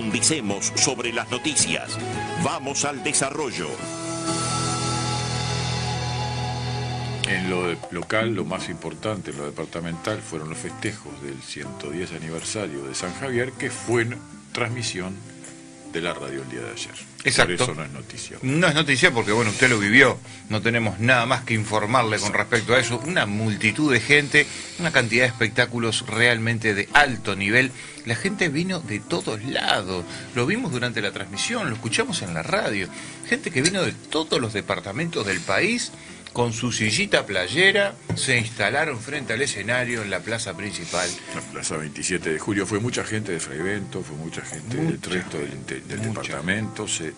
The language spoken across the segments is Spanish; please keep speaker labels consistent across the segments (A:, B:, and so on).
A: Profundicemos sobre las noticias. Vamos al desarrollo.
B: En lo local, lo más importante, en lo departamental, fueron los festejos del 110 aniversario de San Javier, que fue transmisión de la radio el día de ayer.
C: Exacto.
B: Por eso no es noticia.
C: No es noticia porque, bueno, usted lo vivió. No tenemos nada más que informarle con respecto a eso. Una multitud de gente, una cantidad de espectáculos realmente de alto nivel. La gente vino de todos lados. Lo vimos durante la transmisión, lo escuchamos en la radio. Gente que vino de todos los departamentos del país, con su sillita playera, se instalaron frente al escenario en la plaza principal.
B: La plaza 27 de julio, fue mucha gente de Freivento, fue mucha gente del resto del departamento, se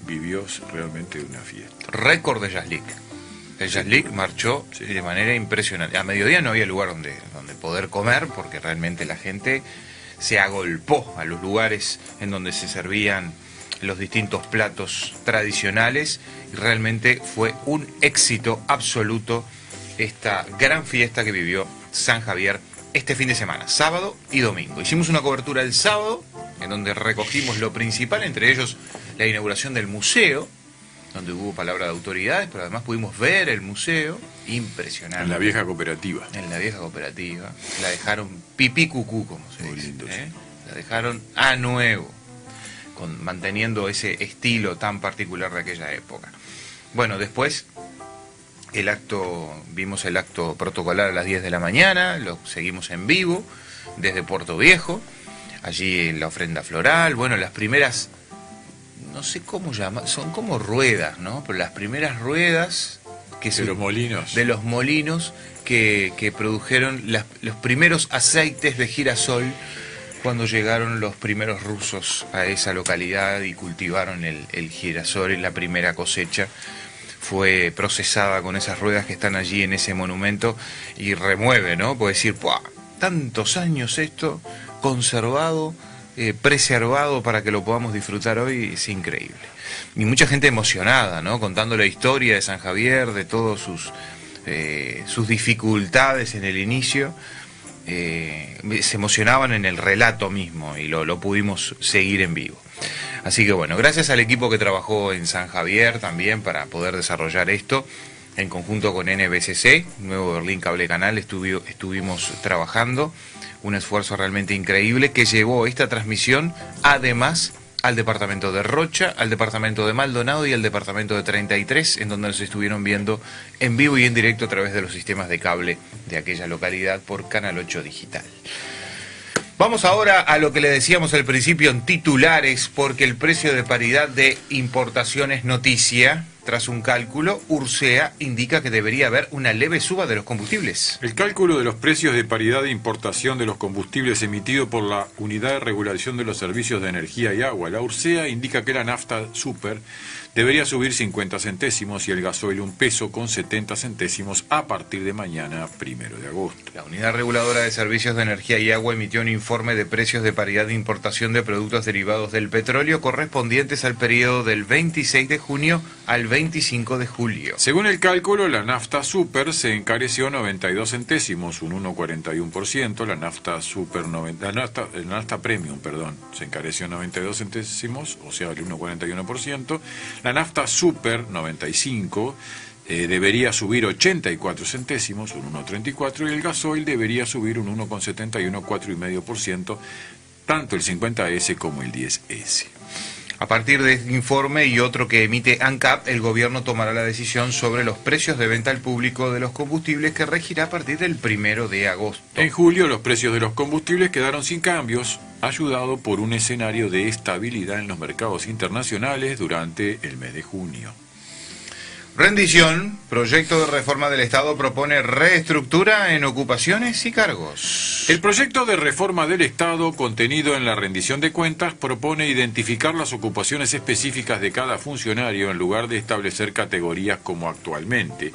B: vivió realmente una fiesta.
C: Récord de Jazz League. El Jazz League marchó de manera impresionante. A mediodía no había lugar donde poder comer, porque realmente la gente se agolpó a los lugares en donde se servían los distintos platos tradicionales, y realmente fue un éxito absoluto esta gran fiesta que vivió San Javier este fin de semana, sábado y domingo. Hicimos una cobertura el sábado, en donde recogimos lo principal, entre ellos la inauguración del museo, donde hubo palabra de autoridades, pero además pudimos ver el museo, impresionante.
B: En la vieja cooperativa.
C: En la vieja cooperativa, la dejaron pipí cucú, como se dice.
B: Lindo, sí.
C: La dejaron a nuevo, manteniendo ese estilo tan particular de aquella época. Bueno, después vimos el acto protocolar a las 10 de la mañana, lo seguimos en vivo desde Puerto Viejo, allí la ofrenda floral, bueno, las primeras, no sé cómo llamar, son como ruedas, ¿no? Pero las primeras ruedas
B: de los molinos
C: que produjeron los primeros aceites de girasol cuando llegaron los primeros rusos a esa localidad y cultivaron el girasol, y la primera cosecha fue procesada con esas ruedas que están allí en ese monumento, y remueve, ¿no? Puede decir, ¡puah! Tantos años esto conservado, preservado para que lo podamos disfrutar hoy, es increíble. Y mucha gente emocionada, ¿no? Contando la historia de San Javier, de todas sus dificultades en el inicio. Se emocionaban en el relato mismo, y lo pudimos seguir en vivo. Así que bueno, gracias al equipo que trabajó en San Javier también para poder desarrollar esto, en conjunto con NBCC, Nuevo Berlín Cable Canal, estuvimos trabajando, un esfuerzo realmente increíble que llevó esta transmisión además al departamento de Rocha, al departamento de Maldonado y al departamento de 33, en donde nos estuvieron viendo en vivo y en directo a través de los sistemas de cable de aquella localidad por Canal 8 Digital. Vamos ahora a lo que le decíamos al principio en titulares, porque el precio de paridad de importación es noticia. Tras un cálculo, Ursea indica que debería haber una leve suba de los combustibles.
B: El cálculo de los precios de paridad de importación de los combustibles emitido por la Unidad de Regulación de los Servicios de Energía y Agua, la Ursea, indica que la nafta super debería subir 50 centésimos y el gasoil 1 peso con 70 centésimos a partir de mañana, 1 de agosto.
C: La Unidad Reguladora de Servicios de Energía y Agua emitió un informe de precios de paridad de importación de productos derivados del petróleo correspondientes al periodo del 26 de junio al 25 de julio.
B: Según el cálculo, la nafta super se encareció 92 centésimos, un 1,41%, la nafta premium, se encareció 92 centésimos, o sea, el 1,41%, la nafta super 95 debería subir 84 centésimos, un 1,34%, y el gasoil debería subir un 1,71, 4,5%, tanto el 50S como el 10S.
C: A partir de este informe y otro que emite ANCAP, el gobierno tomará la decisión sobre los precios de venta al público de los combustibles, que regirá a partir del 1 de agosto.
B: En julio los precios de los combustibles quedaron sin cambios, ayudado por un escenario de estabilidad en los mercados internacionales durante el mes de junio.
C: Rendición. Proyecto de reforma del Estado propone reestructura en ocupaciones y cargos.
B: El proyecto de reforma del Estado, contenido en la rendición de cuentas, propone identificar las ocupaciones específicas de cada funcionario en lugar de establecer categorías como actualmente,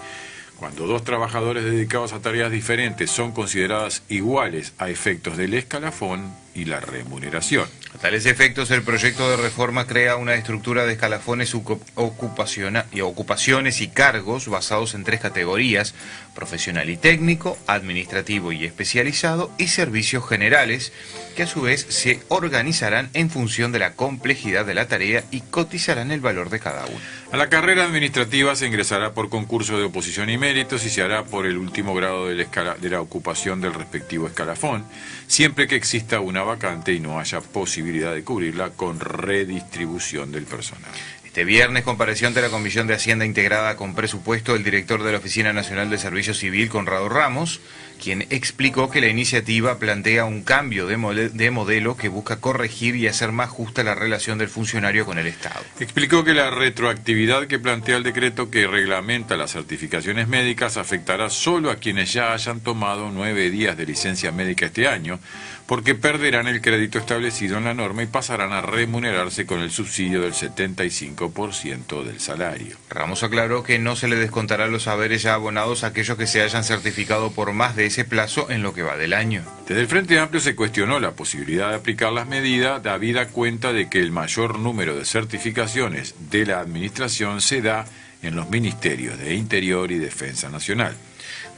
B: Cuando dos trabajadores dedicados a tareas diferentes son consideradas iguales a efectos del escalafón y la remuneración.
C: A tales efectos, el proyecto de reforma crea una estructura de escalafones ocupaciones y cargos basados en 3 categorías: profesional y técnico, administrativo y especializado, y servicios generales, que a su vez se organizarán en función de la complejidad de la tarea y cotizarán el valor de cada uno.
B: A la carrera administrativa se ingresará por concurso de oposición y méritos y se hará por el último grado de la ocupación del respectivo escalafón, siempre que exista una vacante y no haya posibilidad de cubrirla con redistribución del personal.
C: Este viernes compareció ante la Comisión de Hacienda integrada con presupuesto el director de la Oficina Nacional de Servicio Civil, Conrado Ramos, quien explicó que la iniciativa plantea un cambio de modelo que busca corregir y hacer más justa la relación del funcionario con el Estado.
B: Explicó que la retroactividad que plantea el decreto que reglamenta las certificaciones médicas afectará solo a quienes ya hayan tomado 9 días de licencia médica este año, porque perderán el crédito establecido en la norma y pasarán a remunerarse con el subsidio del 75% del salario.
C: Ramos aclaró que no se le descontará los haberes ya abonados a aquellos que se hayan certificado por más de ese plazo en lo que va del año.
B: Desde el Frente Amplio se cuestionó la posibilidad de aplicar las medidas, habida cuenta de que el mayor número de certificaciones de la Administración se da en los ministerios de Interior y Defensa Nacional.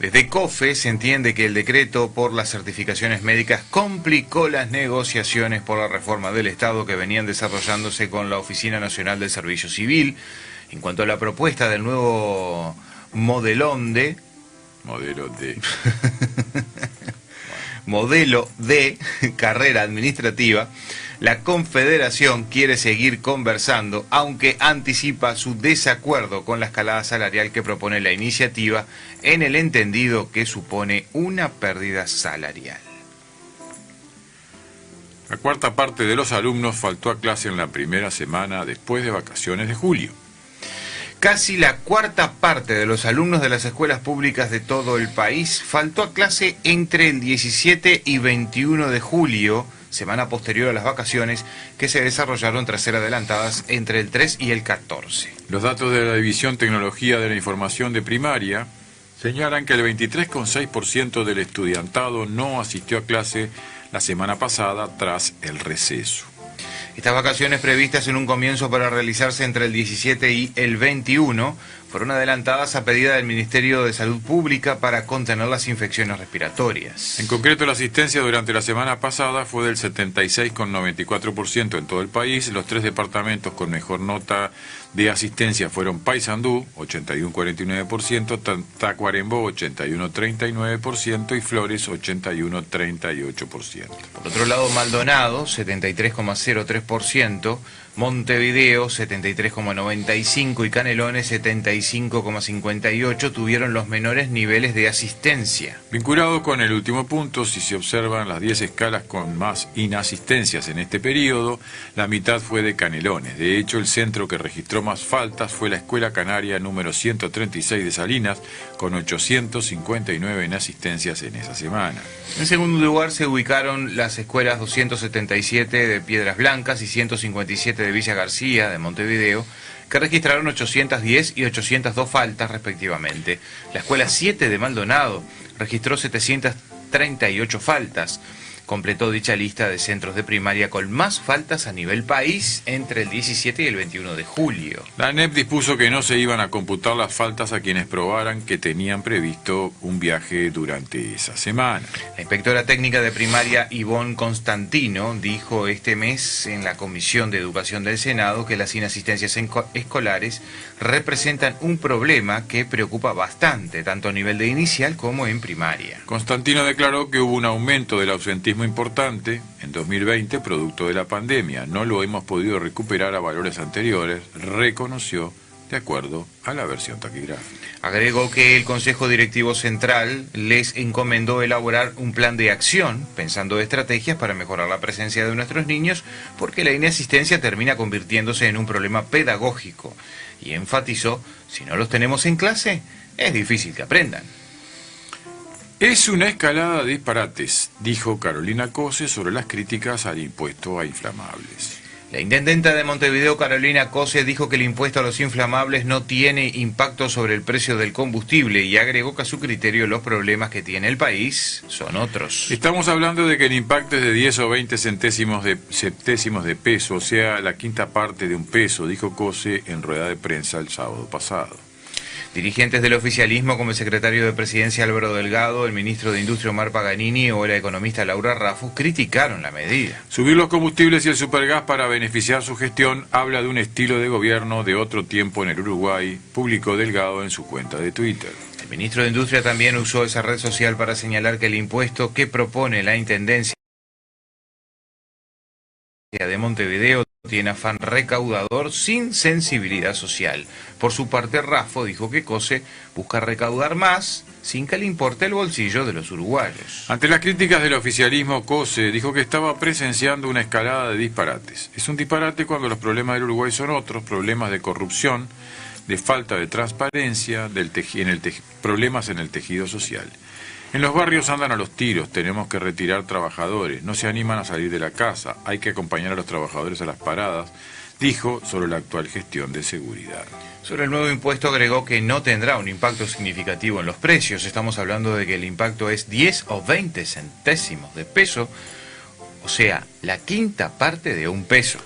C: Desde COFE se entiende que el decreto por las certificaciones médicas complicó las negociaciones por la reforma del Estado que venían desarrollándose con la Oficina Nacional del Servicio Civil. En cuanto a la propuesta del nuevo modelo de carrera administrativa, la Confederación quiere seguir conversando, aunque anticipa su desacuerdo con la escalada salarial que propone la iniciativa, en el entendido que supone una pérdida salarial.
B: La cuarta parte de los alumnos faltó a clase en la primera semana después de vacaciones de julio.
C: Casi la cuarta parte de los alumnos de las escuelas públicas de todo el país faltó a clase entre el 17 y 21 de julio, semana posterior a las vacaciones, que se desarrollaron tras ser adelantadas entre el 3 y el 14.
B: Los datos de la División Tecnología de la Información de Primaria señalan que el 23,6% del estudiantado no asistió a clase la semana pasada tras el receso.
C: Estas vacaciones, previstas en un comienzo para realizarse entre el 17 y el 21, fueron adelantadas a pedida del Ministerio de Salud Pública para contener las infecciones respiratorias.
B: En concreto, la asistencia durante la semana pasada fue del 76,94% en todo el país. Los 3 departamentos con mejor nota de asistencia fueron Paysandú, 81,49%, Tacuarembó, 81,39% y Flores, 81,38%.
C: Por otro lado, Maldonado, 73,03%, Montevideo, 73,95% y Canelones, 75,58%, tuvieron los menores niveles de asistencia.
B: Vinculado con el último punto, si se observan las 10 escalas con más inasistencias en este periodo, la mitad fue de Canelones. De hecho, el centro que registró más faltas fue la Escuela Canaria número 136 de Salinas, con 859 inasistencias en esa semana.
C: En segundo lugar se ubicaron las escuelas 277 de Piedras Blancas y 157 de Villa García, de Montevideo, que registraron 810 y 802 faltas respectivamente. La escuela 7 de Maldonado registró 738 faltas. Completó dicha lista de centros de primaria con más faltas a nivel país entre el 17 y el 21 de julio.
B: La ANEP dispuso que no se iban a computar las faltas a quienes probaran que tenían previsto un viaje durante esa semana.
C: La inspectora técnica de primaria Ivonne Constantino dijo este mes en la Comisión de Educación del Senado que las inasistencias escolares representan un problema que preocupa bastante, tanto a nivel de inicial como en primaria.
B: Constantino declaró que hubo un aumento del ausentismo importante en 2020 producto de la pandemia. No lo hemos podido recuperar a valores anteriores, reconoció, de acuerdo a la versión taquigráfica.
C: Agregó que el Consejo Directivo Central les encomendó elaborar un plan de acción, pensando estrategias para mejorar la presencia de nuestros niños, porque la inasistencia termina convirtiéndose en un problema pedagógico. Y enfatizó, si no los tenemos en clase, es difícil que aprendan.
B: Es una escalada de disparates, dijo Carolina Cose sobre las críticas al impuesto a inflamables.
C: La intendenta de Montevideo, Carolina Cose, dijo que el impuesto a los inflamables no tiene impacto sobre el precio del combustible y agregó que a su criterio los problemas que tiene el país son otros.
B: Estamos hablando de que el impacto es de 10 o 20 centésimos de peso, o sea, la quinta parte de un peso, dijo Cose en rueda de prensa el sábado pasado.
C: Dirigentes del oficialismo como el secretario de Presidencia Álvaro Delgado, el ministro de Industria Omar Paganini o la economista Laura Raffo criticaron la medida.
B: Subir los combustibles y el supergas para beneficiar su gestión habla de un estilo de gobierno de otro tiempo en el Uruguay, publicó Delgado en su cuenta de Twitter.
C: El ministro de Industria también usó esa red social para señalar que el impuesto que propone la Intendencia de Montevideo tiene afán recaudador sin sensibilidad social. Por su parte, Raffo dijo que Cose busca recaudar más sin que le importe el bolsillo de los uruguayos.
B: Ante las críticas del oficialismo, Cose dijo que estaba presenciando una escalada de disparates. Es un disparate cuando los problemas del Uruguay son otros, problemas de corrupción, de falta de transparencia, problemas en el tejido social. En los barrios andan a los tiros, tenemos que retirar trabajadores, no se animan a salir de la casa, hay que acompañar a los trabajadores a las paradas, dijo sobre la actual gestión de seguridad.
C: Sobre el nuevo impuesto agregó que no tendrá un impacto significativo en los precios, estamos hablando de que el impacto es 10 o 20 centésimos de peso, o sea, la quinta parte de un peso.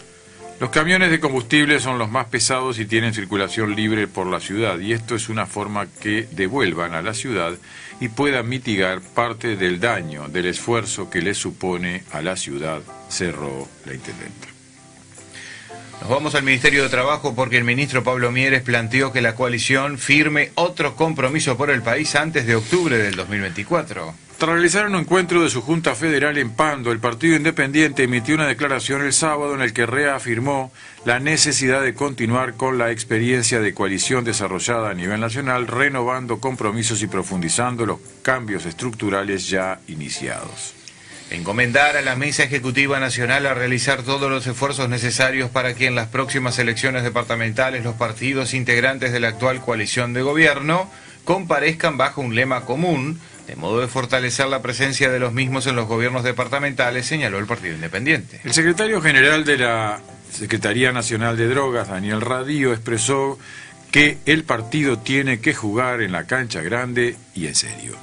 B: Los camiones de combustible son los más pesados y tienen circulación libre por la ciudad, y esto es una forma que devuelvan a la ciudad y puedan mitigar parte del daño, del esfuerzo que les supone a la ciudad, cerró la intendenta.
C: Nos vamos al Ministerio de Trabajo porque el ministro Pablo Mieres planteó que la coalición firme otro compromiso por el país antes de octubre del 2024.
B: Tras realizar un encuentro de su Junta Federal en Pando, el Partido Independiente emitió una declaración el sábado en el que reafirmó la necesidad de continuar con la experiencia de coalición desarrollada a nivel nacional, renovando compromisos y profundizando los cambios estructurales ya iniciados.
C: Encomendar a la Mesa Ejecutiva Nacional a realizar todos los esfuerzos necesarios para que en las próximas elecciones departamentales los partidos integrantes de la actual coalición de gobierno comparezcan bajo un lema común, de modo de fortalecer la presencia de los mismos en los gobiernos departamentales, señaló el Partido Independiente.
B: El secretario general de la Secretaría Nacional de Drogas, Daniel Radío, expresó que el partido tiene que jugar en la cancha grande y en serio.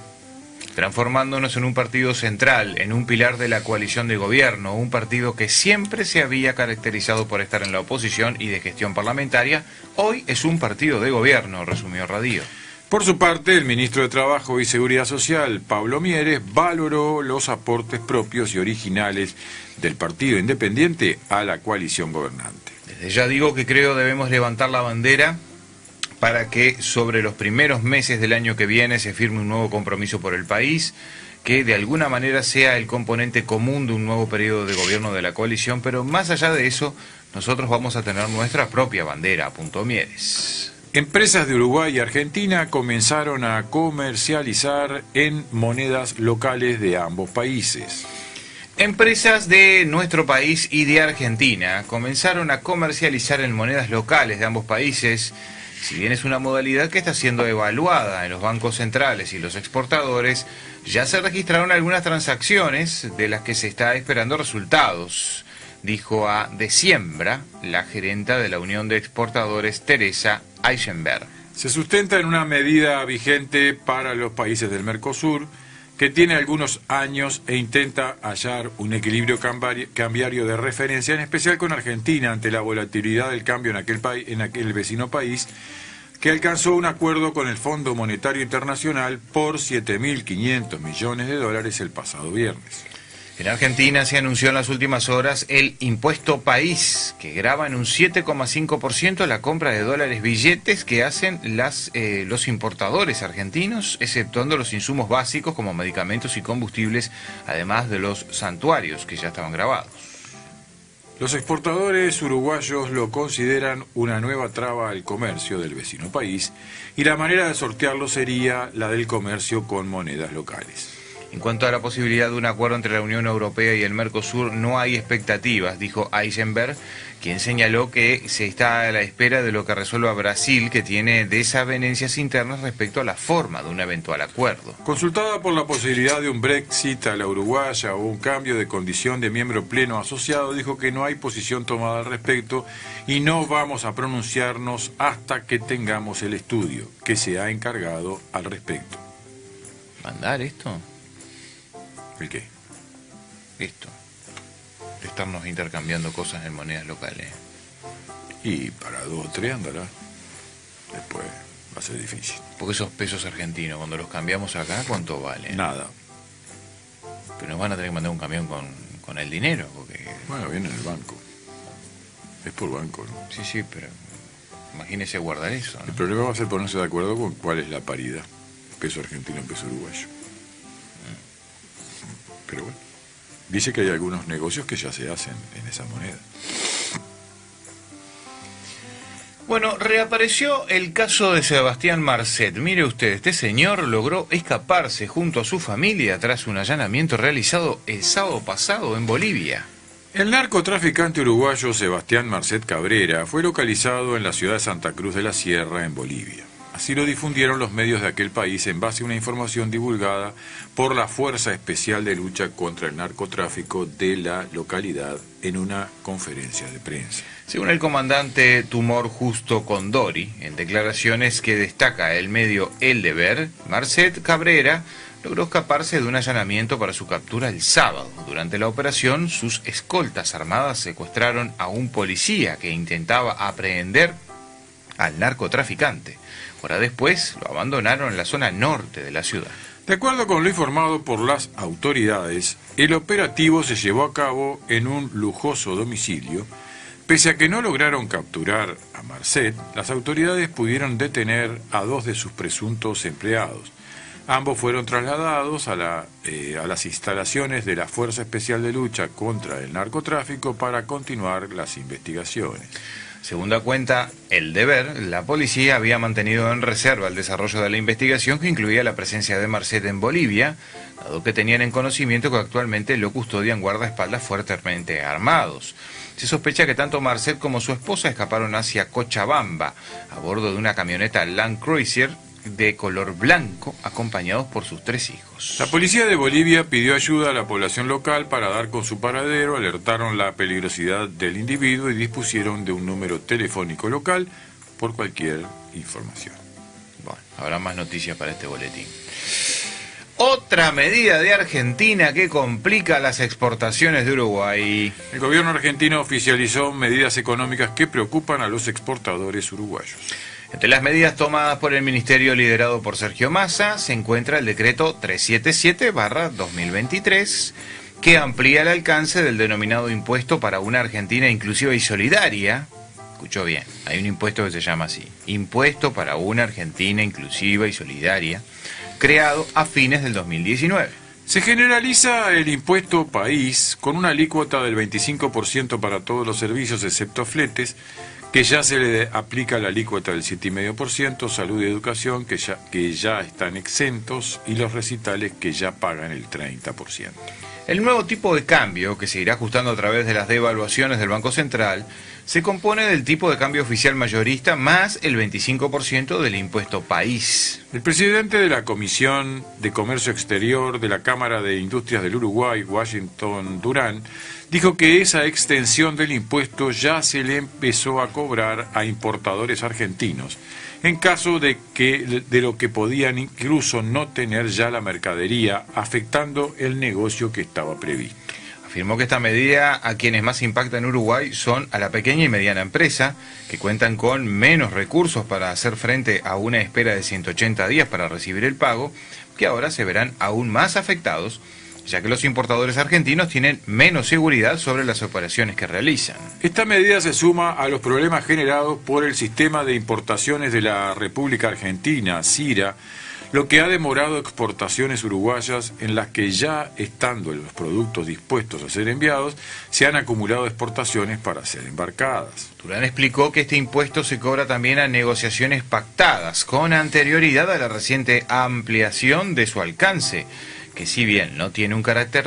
C: Transformándonos en un partido central, en un pilar de la coalición de gobierno, un partido que siempre se había caracterizado por estar en la oposición y de gestión parlamentaria, hoy es un partido de gobierno, resumió Radío.
B: Por su parte, el ministro de Trabajo y Seguridad Social, Pablo Mieres, valoró los aportes propios y originales del Partido Independiente a la coalición gobernante.
C: Desde ya digo que creo debemos levantar la bandera para que sobre los primeros meses del año que viene se firme un nuevo compromiso por el país, que de alguna manera sea el componente común de un nuevo periodo de gobierno de la coalición, pero más allá de eso, nosotros vamos a tener nuestra propia bandera, apuntó Mieres.
B: Empresas de Uruguay y Argentina comenzaron a comercializar en monedas locales de ambos países.
C: Empresas de nuestro país y de Argentina comenzaron a comercializar en monedas locales de ambos países, si bien es una modalidad que está siendo evaluada en los bancos centrales y los exportadores, ya se registraron algunas transacciones de las que se está esperando resultados, dijo a Deciembra la gerenta de la Unión de Exportadores, Teresa Eichenberg.
B: Se sustenta en una medida vigente para los países del Mercosur, que tiene algunos años e intenta hallar un equilibrio cambiario de referencia, en especial con Argentina, ante la volatilidad del cambio en aquel vecino país, que alcanzó un acuerdo con el Fondo Monetario Internacional por $7.500 millones el pasado viernes.
C: En Argentina se anunció en las últimas horas el impuesto país, que grava en un 7,5% la compra de dólares billetes que hacen los importadores argentinos, exceptuando los insumos básicos como medicamentos y combustibles, además de los santuarios que ya estaban grabados.
B: Los exportadores uruguayos lo consideran una nueva traba al comercio del vecino país y la manera de sortearlo sería la del comercio con monedas locales.
C: En cuanto a la posibilidad de un acuerdo entre la Unión Europea y el Mercosur, no hay expectativas, dijo Eisenberg, quien señaló que se está a la espera de lo que resuelva Brasil, que tiene desavenencias internas respecto a la forma de un eventual acuerdo.
B: Consultada por la posibilidad de un Brexit a la uruguaya o un cambio de condición de miembro pleno asociado, dijo que no hay posición tomada al respecto y no vamos a pronunciarnos hasta que tengamos el estudio que se ha encargado al respecto.
C: ¿Mandar esto?
B: ¿El qué?
C: Esto. De estarnos intercambiando cosas en monedas locales.
B: Y para 2 o 3 andará. Después va a ser difícil.
C: Porque esos pesos argentinos, cuando los cambiamos acá, ¿cuánto valen?
B: Nada.
C: Pero nos van a tener que mandar un camión con el dinero, porque...
B: Bueno, viene en el banco. Es por banco, ¿no?
C: Sí, sí, pero imagínese guardar eso, ¿no?
B: El problema va a ser ponerse de acuerdo con cuál es la paridad. Peso argentino, peso uruguayo. Pero bueno, dice que hay algunos negocios que ya se hacen en esa moneda.
C: Bueno, reapareció el caso de Sebastián Marcet. Mire usted, este señor logró escaparse junto a su familia tras un allanamiento realizado el sábado pasado en Bolivia.
B: El narcotraficante uruguayo Sebastián Marcet Cabrera fue localizado en la ciudad de Santa Cruz de la Sierra, en Bolivia. Así lo difundieron los medios de aquel país en base a una información divulgada por la Fuerza Especial de Lucha contra el Narcotráfico de la localidad en una conferencia de prensa.
C: Según el comandante Tumor Justo Condori, en declaraciones que destaca el medio El Deber, Marcet Cabrera logró escaparse de un allanamiento para su captura el sábado. Durante la operación, sus escoltas armadas secuestraron a un policía que intentaba aprehender al narcotraficante. Horas después, lo abandonaron en la zona norte de la ciudad.
B: De acuerdo con lo informado por las autoridades, el operativo se llevó a cabo en un lujoso domicilio. Pese a que no lograron capturar a Marcet, las autoridades pudieron detener a 2 de sus presuntos empleados. Ambos fueron trasladados a las instalaciones de la Fuerza Especial de Lucha contra el Narcotráfico para continuar las investigaciones.
C: Según da cuenta El Deber, la policía había mantenido en reserva el desarrollo de la investigación, que incluía la presencia de Marcet en Bolivia, dado que tenían en conocimiento que actualmente lo custodian guardaespaldas fuertemente armados. Se sospecha que tanto Marcet como su esposa escaparon hacia Cochabamba a bordo de una camioneta Land Cruiser de color blanco, acompañados por sus 3 hijos.
B: La policía de Bolivia pidió ayuda a la población local para dar con su paradero, alertaron la peligrosidad del individuo y dispusieron de un número telefónico local por cualquier información.
C: Bueno, habrá más noticias para este boletín. Otra medida de Argentina que complica las exportaciones de Uruguay.
B: El gobierno argentino oficializó medidas económicas que preocupan a los exportadores uruguayos.
C: Entre las medidas tomadas por el ministerio liderado por Sergio Massa se encuentra el decreto 377/2023, que amplía el alcance del denominado impuesto para una Argentina inclusiva y solidaria. Escuchó bien, hay un impuesto que se llama así, Impuesto para una Argentina inclusiva y solidaria, creado a fines del 2019.
B: Se generaliza el impuesto país con una alícuota del 25% para todos los servicios excepto fletes, que ya se le aplica la alícuota del 7,5%, salud y educación, que ya están exentos, y los recitales, que ya pagan el 30%.
C: El nuevo tipo de cambio, que se irá ajustando a través de las devaluaciones del Banco Central, se compone del tipo de cambio oficial mayorista más el 25% del impuesto país.
B: El presidente de la Comisión de Comercio Exterior de la Cámara de Industrias del Uruguay, Washington Durán, dijo que esa extensión del impuesto ya se le empezó a cobrar a importadores argentinos, en caso de lo que podían incluso no tener ya la mercadería, afectando el negocio que estaba previsto.
C: Afirmó que esta medida a quienes más impacta en Uruguay son a la pequeña y mediana empresa, que cuentan con menos recursos para hacer frente a una espera de 180 días para recibir el pago, que ahora se verán aún más afectados, ya que los importadores argentinos tienen menos seguridad sobre las operaciones que realizan.
B: Esta medida se suma a los problemas generados por el sistema de importaciones de la República Argentina, CIRA, lo que ha demorado exportaciones uruguayas en las que, ya estando los productos dispuestos a ser enviados, se han acumulado exportaciones para ser embarcadas.
C: Durán explicó que este impuesto se cobra también a negociaciones pactadas con anterioridad a la reciente ampliación de su alcance, que si bien no tiene un carácter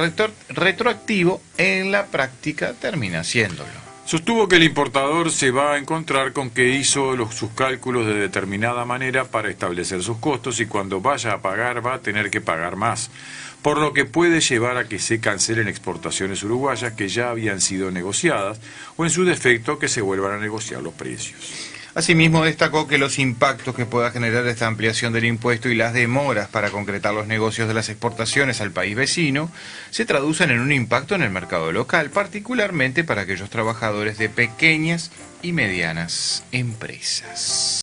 C: retroactivo, en la práctica termina haciéndolo.
B: Sostuvo que el importador se va a encontrar con que hizo sus cálculos de determinada manera para establecer sus costos y cuando vaya a pagar va a tener que pagar más, por lo que puede llevar a que se cancelen exportaciones uruguayas que ya habían sido negociadas o en su defecto que se vuelvan a negociar los precios.
C: Asimismo, destacó que los impactos que pueda generar esta ampliación del impuesto y las demoras para concretar los negocios de las exportaciones al país vecino se traducen en un impacto en el mercado local, particularmente para aquellos trabajadores de pequeñas y medianas empresas.